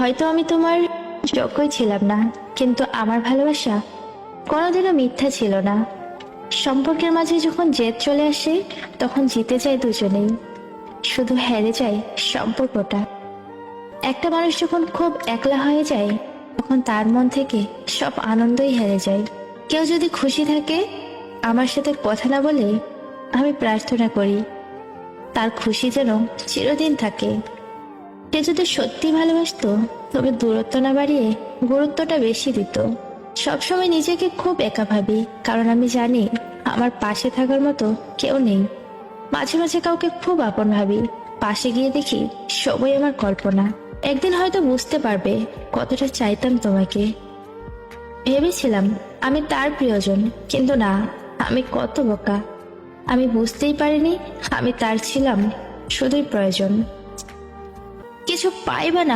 হয়তো আমি তোমার যোগ্যই ছিলাম না, কিন্তু আমার ভালোবাসা কোনোদিনও মিথ্যা ছিল না। সম্পর্কের মাঝে যখন জেদ চলে আসে, তখন জিতে যায় দুজনেই, শুধু হেরে যায় সম্পর্কটা। একটা মানুষ যখন খুব একলা হয়ে যায়, তখন তার মন থেকে সব আনন্দই হেরে যায়। কেউ যদি খুশি থাকে আমার সাথে কথা না বলে, আমি প্রার্থনা করি তার খুশি যেন চিরদিন থাকে। সে যদি সত্যি ভালোবাসতো, তবে দূরত্ব না বাড়িয়ে গুরুত্বটা বেশি দিত। সবসময় নিজেকে খুব একা ভাবি, কারণ আমি জানি আমার পাশে থাকার মতো কেউ নেই। মাঝে মাঝে কাউকে খুব আপন ভাবি, পাশে গিয়ে দেখি সবই আমার কল্পনা। একদিন হয়তো বুঝতে পারবে কতটা চাইতাম তোমাকে। ভেবেছিলাম আমি তার প্রিয়জন, কিন্তু না, আমি কত বোকা। আমি বুঝতেই পারিনি আমি তার ছিলাম শুধুই প্রয়োজন। কিছু পাই বা না